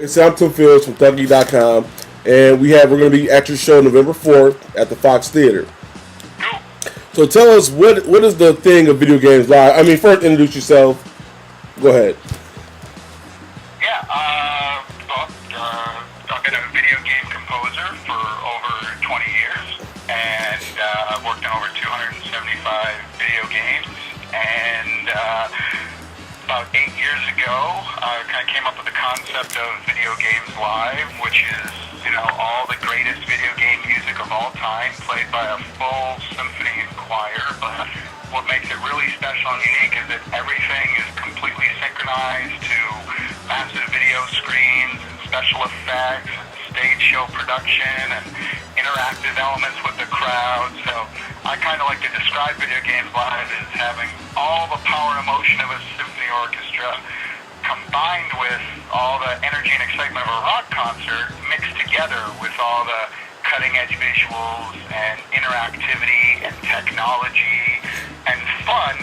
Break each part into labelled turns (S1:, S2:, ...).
S1: It's I'm T.Fields from Thucky.com, and we're going to be at your show November 4th at the Fox Theater. So tell us what is the thing of Video Games Live? I mean, first introduce yourself. Go ahead.
S2: Yeah, I've been a video game composer for over 20 years, and I've worked on over 275 video games, and about 8 years ago, I kind of came up with the concept of Video Games Live, which is, all the greatest video game music of all time played by a full symphony and choir. But what makes it really special and unique is that everything is completely synchronized to massive video screens, and special effects, stage show production, and interactive elements with the crowd. So I kind of like to describe Video Games Live as having all the power and emotion of a symphony orchestra combined with all the energy and excitement of a rock concert mixed together with all the cutting-edge visuals and interactivity and technology and fun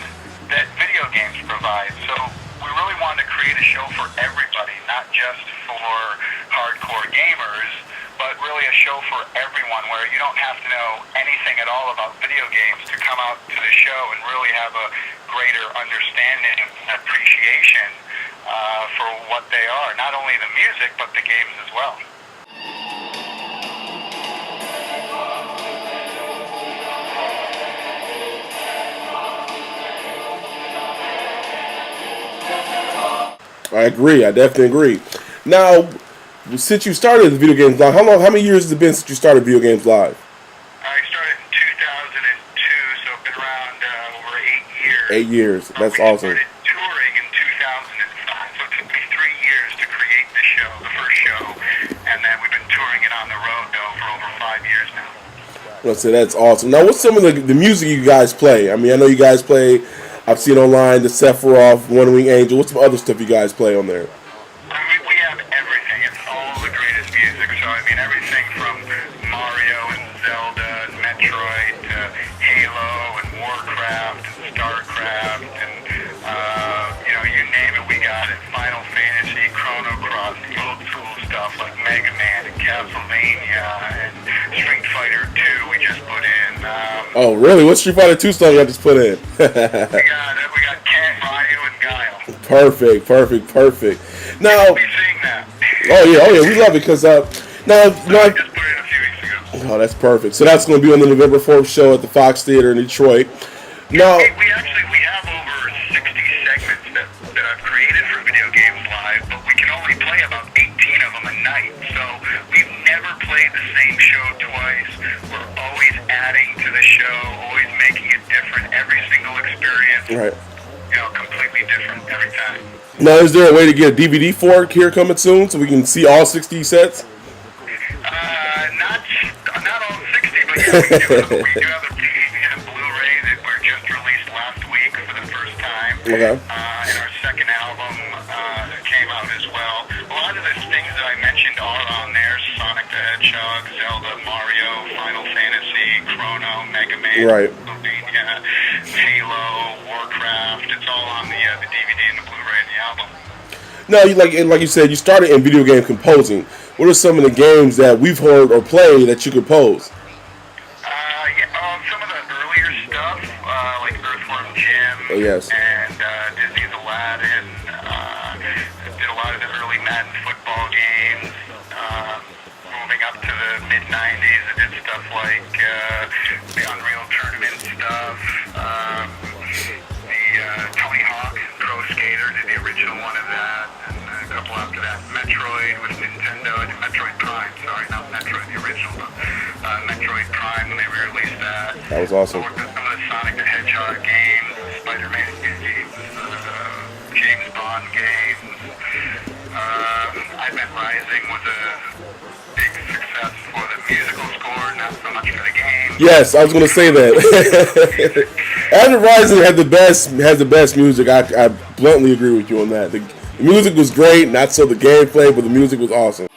S2: that video games provide. So we really wanted to create a show for everybody, not just for hardcore gamers, but really a show for everyone where you don't have to know anything at all about video games to come out to the show and really have a greater understanding and appreciation for what they are. Not only the music, but the games as well.
S1: I agree. I definitely agree. Now, since you started the Video Games Live, how many years has it been since you started Video Games Live?
S2: I started in 2002, so I've been around over 8 years.
S1: 8 years. That's
S2: we
S1: awesome.
S2: Started touring in 2005, so it took me 3 years to create the show, the first show, and then we've been touring it on the road, though, for over 5 years now.
S1: Let's say that's awesome. Now, what's some of the music you guys play? I mean, I know you guys play. I've seen online the Sephiroth, One Wing Angel. What's some other stuff you guys play on there?
S2: I mean, we have everything. It's all the greatest music. So, I mean, everything from Mario and Zelda and Metroid to Halo and Warcraft and Starcraft and, you name it, we got it. Final Fantasy, Chrono Cross, the old school stuff like Mega Man and Castlevania and Street Fighter 2 we just put in.
S1: Oh, really? What Street Fighter 2 stuff you just put in?
S2: We got Ken, Ryu, and Guile.
S1: Perfect. Now,
S2: We'll be seeing that.
S1: oh yeah, we love it because
S2: I just put it in a few weeks ago.
S1: oh, that's perfect. So that's going to be on the November 4th show at the Fox Theater in Detroit. Now,
S2: We have over 60 segments that I've created for Video Games Live, but we can only play about 18 of them a night. So we've never played the same show twice. We're always adding to the show, always making it different. Every single experience,
S1: right.
S2: Completely different every time.
S1: Now, is there a way to get a DVD for it here coming soon so we can see all 60 sets?
S2: Not all 60, but yeah, we do have a DVD and a Blu-ray that were just released last week for the first time.
S1: Okay.
S2: And our second album came out as well. A lot of the things that I mentioned are on there: Sonic the Hedgehog, Zelda, Mario, Final Fantasy, Chrono, Mega Man,
S1: Right.
S2: Castlevania, Halo, Warcraft. It's all on the DVD and the Blu-ray and the album.
S1: No, like you said, you started in video game composing. What are some of the games that we've heard or played that you compose?
S2: Some of the earlier stuff, like Earthworm Jim,
S1: Oh, yes.
S2: and Disney's Aladdin. Did a lot of the early Madden football games. Moving up to the mid-90s, I did stuff like the Unreal Tournament stuff, the Tony Hawk Pro Skater, did the original one of that, and a couple after that. Metroid with Nintendo, Metroid Prime, sorry, not Metroid, the original, but Metroid Prime when they re-released that.
S1: That was awesome.
S2: I worked on some of the Sonic the Hedgehog games, Spider-Man games, James Bond games. I Bet Rising was a big success for the musical score, not so much for the game.
S1: Yes, I was going to say that. Advent Rising has the best music. I bluntly agree with you on that. The music was great, not so the gameplay, but the music was awesome.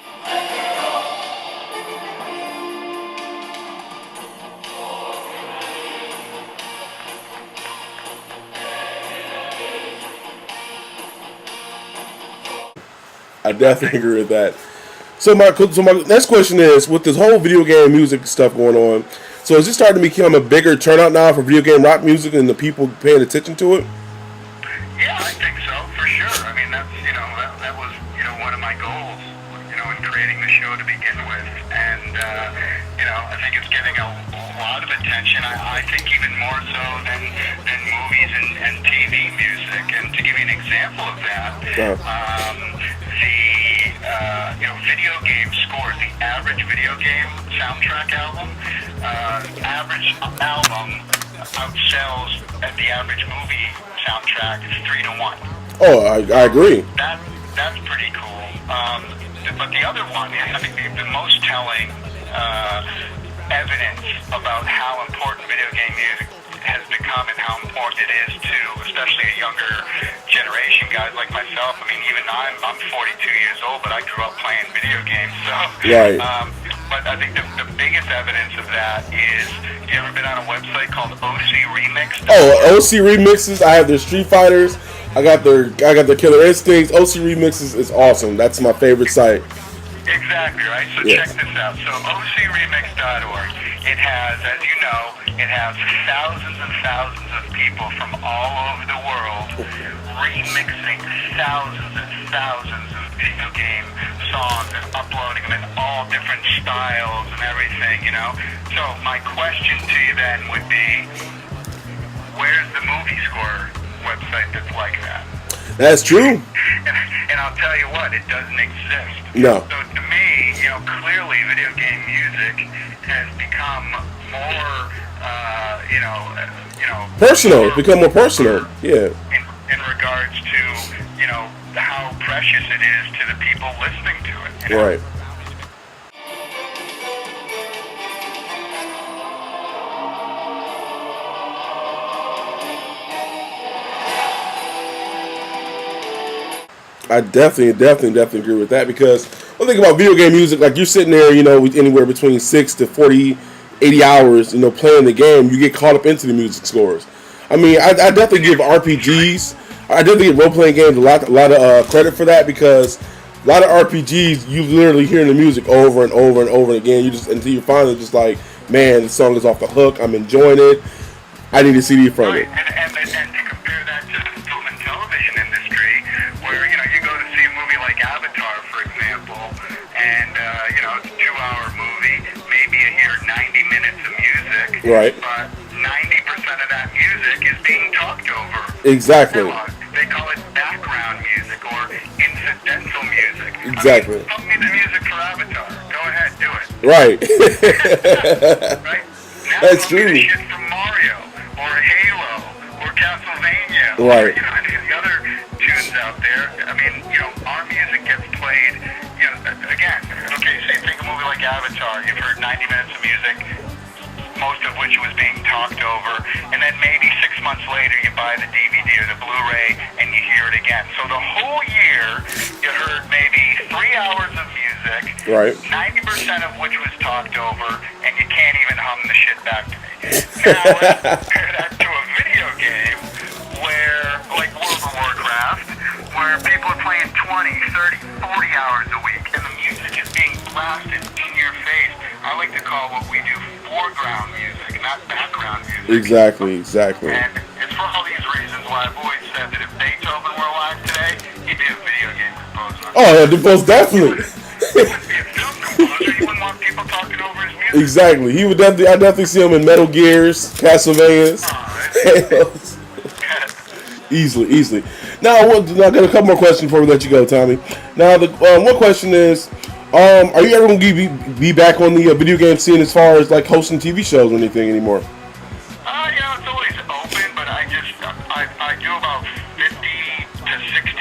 S1: I definitely agree with that. So my next question is, with this whole video game music stuff going on, so is it starting to become a bigger turnout now for video game rock music and the people paying attention to it?
S2: Yeah, I think so, for sure. I mean, that's, that was, one of my goals, in creating the show to begin with. And, I think it's getting a lot of attention. I think even more so than movies and TV music. And to give you an example of that, video game scores, the average video game soundtrack album, average album outsells at the average movie soundtrack is 3-1.
S1: Oh, I agree.
S2: That's pretty cool. But the other one, I think the most telling evidence about how important video game music has become and how important it is to especially a younger generation, guys like myself. I mean, even I'm 42 years old, but I grew up playing video games. So,
S1: right.
S2: But I think the biggest evidence of that is, you ever been on a website called OC Remix?
S1: Oh, OC Remixes. I have their Street Fighters. I got their Killer Instincts. OC Remixes is awesome. That's my favorite site.
S2: Exactly, right? So check this out. So ocremix.org, it has, as you know, it has thousands and thousands of people from all over the world remixing thousands and thousands of video game songs and uploading them in all different styles and everything, So my question to you then would be, where's the movie score website that's like that?
S1: That's true.
S2: And I'll tell you what, it doesn't exist.
S1: No.
S2: So to me, clearly video game music has become more,
S1: personal. It's become more personal. Yeah.
S2: In regards to, how precious it is to the people listening to it.
S1: Right. I definitely agree with that, because one thing about video game music, like you're sitting there, anywhere between 6 to 40, 80 hours, playing the game, you get caught up into the music scores. I mean, I definitely give RPGs, I definitely give role-playing games a lot of credit for that, because a lot of RPGs, you literally hearing the music over and over and over again, until you're finally just like, man, the song is off the hook, I'm enjoying it, I need a CD from it.
S2: And to compare that to the film and television industry, where, you go to see a movie like Avatar, for example, and, it's a 2-hour movie, maybe you hear 90 minutes of music,
S1: right?
S2: But 90% of that music is being talked over.
S1: Exactly.
S2: They call it background music or incidental music.
S1: Exactly.
S2: Tell me the music for Avatar. Go ahead, do it.
S1: Right.
S2: Right? Now
S1: That's true.
S2: Shit from Mario or Halo or Castlevania.
S1: Right.
S2: Or, any of the other tunes out there. I mean, our music gets played, again, okay, so you think a movie like Avatar, you've heard 90 minutes of music, most of which was being talked over, and then maybe 6 months later you buy the DVD or the Blu-ray and you hear it again. So the whole year you heard maybe 3 hours of music,
S1: right?
S2: 90% of which was talked over, and you can't even hum the shit back to me. Now let's compare that to a video game where, like World of Warcraft, where people are playing 20, 30, 40 hours a week, and the music is being blasted in your face. I like to call what we do foreground music, not background music.
S1: Exactly.
S2: And it's for all these reasons why I've always said that if Beethoven were alive today, he'd be a video game composer.
S1: Oh, yeah, most definitely.
S2: He wouldn't be a film composer. He wouldn't want people talking over his music.
S1: Exactly. He would I definitely see him in Metal Gears, Castlevanias. Easily. Now, I got a couple more questions before we let you go, Tommy. Now, the one question is, are you ever going to be back on the video game scene as far as like hosting TV shows or anything anymore?
S2: It's always open, but I do about 50 to 60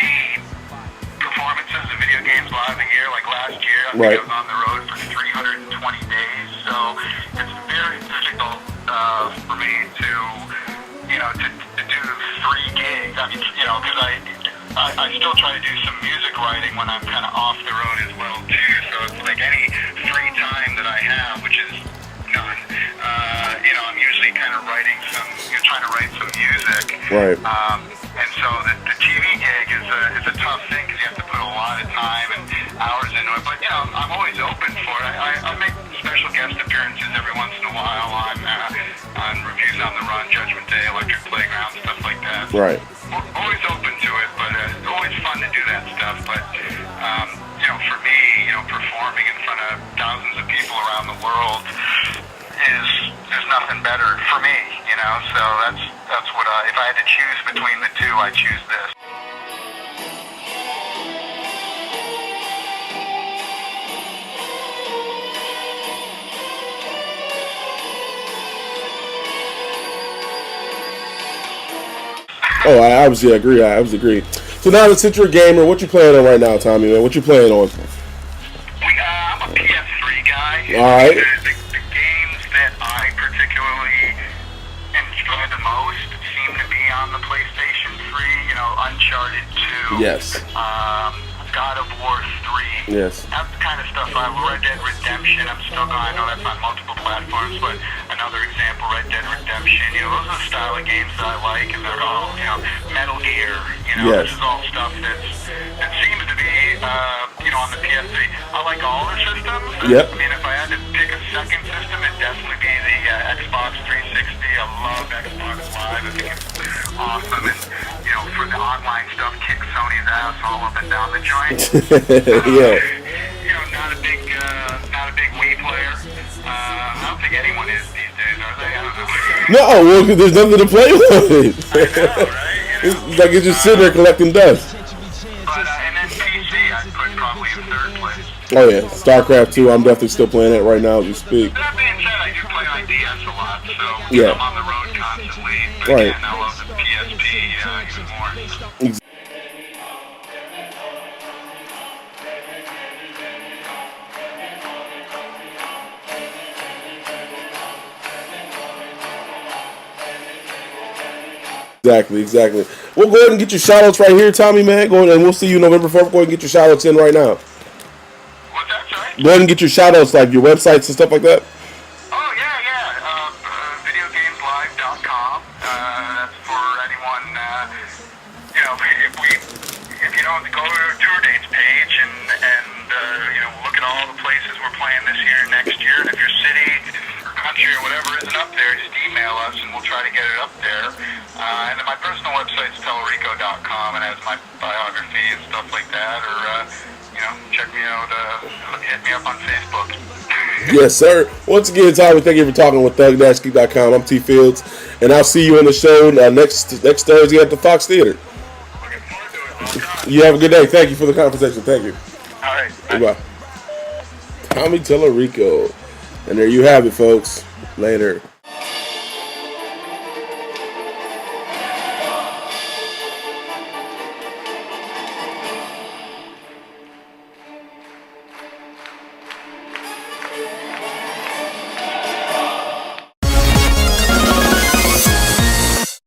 S2: performances of video games live a year. Like last year, I think I was on the road for 320 days, so it's very difficult for me to do 3 gigs. I mean, because I still try to do some music writing when I'm kind of off the road as well too. So it's like any free time that I have, which is none. I'm usually kind of trying to write some music.
S1: Right.
S2: And so the TV gig is a tough thing because you have to put a lot of time and I'm always open for it. I make special guest appearances every once in a while on Reviews on the Run, Judgment Day, Electric Playground, stuff like that.
S1: Right.
S2: Always open to it, but it's always fun to do that stuff. But for me, performing in front of thousands of people around the world there's nothing better for me. So that's what if I had to choose between the two, I'd choose this.
S1: Oh, I obviously agree. So now that since you're a gamer, what you playing on right now, Tommy, man? What you playing on?
S2: I'm a PS3 guy.
S1: All right.
S2: The games that I particularly enjoy the most seem to be on the PlayStation 3. Uncharted 2.
S1: Yes.
S2: God of War 3.
S1: Yes.
S2: That's the kind of stuff Red Dead Redemption, I'm still going. I know that's on multiple platforms, but another example, Red Dead Redemption. Those are the style of games that I like, and they're all, Metal Gear.
S1: Yes.
S2: This is all stuff that seems to be, on the PS3. I like all the systems.
S1: Yep.
S2: I mean, if I had to pick a second system, it'd definitely be the Xbox 360. I love Xbox Live. I think it's awesome, and for the online stuff, kick Sony's ass all up and down the joint.
S1: Yeah.
S2: Not a big Wii player. I don't think anyone is these days, are they? I don't know.
S1: No, well, there's nothing to play with.
S2: I know, right?
S1: It's like it's just sitting there collecting dust.
S2: But and then PC, I'd put probably in third place.
S1: Oh yeah, StarCraft 2. I'm definitely still playing that right now as we speak.
S2: That being said, I do play on DS a lot, so
S1: Yeah.
S2: I'm on the road constantly. But
S1: Right.
S2: again, I love the PSP even more.
S1: Exactly. We'll go ahead and get your shout-outs right here, Tommy, man. Go ahead and we'll see you November 4th. Go ahead and get your shout-outs in right now.
S2: What's that, sorry?
S1: Go ahead and get your shout-outs, like your websites and stuff like that.
S2: Oh, yeah. Videogameslive.com. That's for anyone, if you don't go to our tour dates page and look at all the places we're playing this year and next year, and if your city or country or whatever isn't up there, just email us and we'll try to get it up there. And then my personal website is Tallarico.com and has my biography and stuff like that, or check me out, hit me up on Facebook.
S1: Yes, sir. Once again, Tommy, thank you for talking with Thug-Geek.com. I'm T.Fields, and I'll see you on the show next Thursday at the Fox Theater.
S2: Looking forward to it. Well done.
S1: You have a good day. Thank you for the conversation. Thank you.
S2: All right.
S1: Bye. Tommy Tallarico. And there you have it, folks. Later.